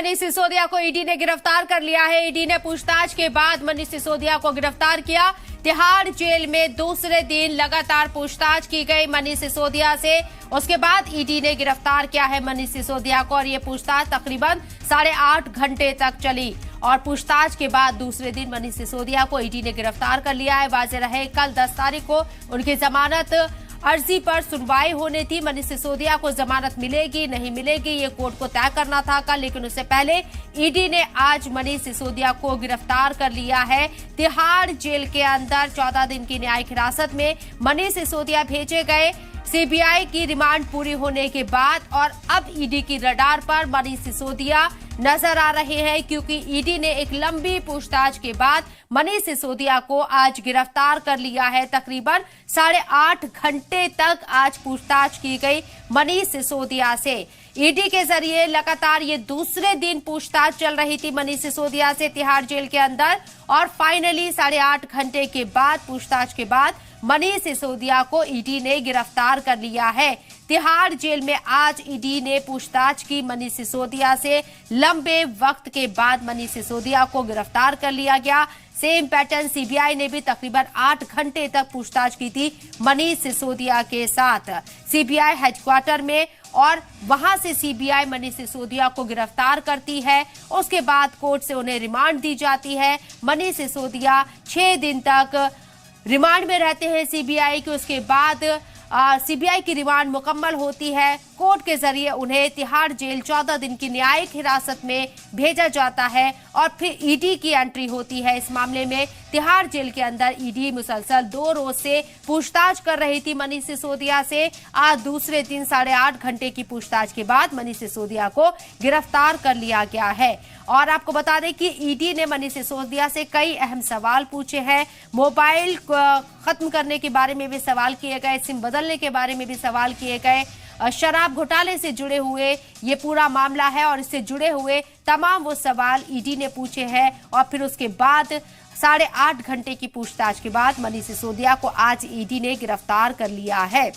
मनीष सिसोदिया को ईडी ने गिरफ्तार कर लिया है। ईडी ने पूछताछ के बाद मनीष सिसोदिया को गिरफ्तार किया। तिहाड़ जेल में दूसरे दिन लगातार पूछताछ की गई मनीष सिसोदिया से। उसके बाद ईडी ने गिरफ्तार किया है मनीष सिसोदिया को और ये पूछताछ तकरीबन 8.5 घंटे तक चली और पूछताछ के बाद दूसरे दिन मनीष सिसोदिया को ईडी ने गिरफ्तार कर लिया है। वाज़ेह रहे कल 10 तारीख को उनकी जमानत अर्जी पर सुनवाई होनी थी। मनीष सिसोदिया को जमानत मिलेगी नहीं मिलेगी ये कोर्ट को तय करना था कल, लेकिन उससे पहले ईडी ने आज मनीष सिसोदिया को गिरफ्तार कर लिया है। तिहाड़ जेल के अंदर 14 दिन की न्यायिक हिरासत में मनीष सिसोदिया भेजे गए सीबीआई की रिमांड पूरी होने के बाद और अब ईडी की रडार पर मनीष सिसोदिया नजर आ रहे हैं, क्योंकि ईडी ने एक लंबी पूछताछ के बाद मनीष सिसोदिया को आज गिरफ्तार कर लिया है। तकरीबन 8.5 घंटे तक आज पूछताछ की गई मनीष सिसोदिया से। ईडी के जरिए लगातार ये दूसरे दिन पूछताछ चल रही थी मनीष सिसोदिया से तिहाड़ जेल के अंदर और फाइनली 8.5 घंटे के बाद पूछताछ के बाद मनीष सिसोदिया को ईडी ने गिरफ्तार कर लिया है। तिहाड़ जेल में आज ईडी ने पूछताछ की मनीष सिसोदिया से। लंबे वक्त के बाद मनीष सिसोदिया को गिरफ्तार कर लिया गया। सेम पैटर्न सीबीआई ने भी तकरीबन 8 घंटे तक पूछताछ की थी मनीष सिसोदिया के साथ सीबीआई हेडक्वार्टर में और वहां से सीबीआई मनीष सिसोदिया को गिरफ्तार करती है। उसके बाद कोर्ट से उन्हें रिमांड दी जाती है। मनीष सिसोदिया 6 दिन तक रिमांड में रहते हैं सीबीआई के। उसके बाद सीबीआई की रिमांड मुकम्मल होती है। कोर्ट के जरिए उन्हें तिहाड़ जेल 14 दिन की न्यायिक हिरासत में भेजा जाता है और फिर ईडी की एंट्री होती है इस मामले में। तिहाड़ जेल के अंदर ईडी मुसलसल 2 रोज से पूछताछ कर रही थी मनीष सिसोदिया से। आज दूसरे दिन 8.5 घंटे की पूछताछ के बाद मनीष सिसोदिया को गिरफ्तार कर लिया गया है। और आपको बता दें कि ईडी ने मनीष सिसोदिया से कई अहम सवाल पूछे हैं। मोबाइल खत्म करने के बारे में भी सवाल किए गए, सिम बदलने के बारे में भी सवाल किए गए। शराब घोटाले से जुड़े हुए ये पूरा मामला है और इससे जुड़े हुए तमाम वो सवाल ईडी ने पूछे हैं। और फिर उसके बाद 8.5 घंटे की पूछताछ के बाद मनीष सिसोदिया को आज ईडी ने गिरफ्तार कर लिया है।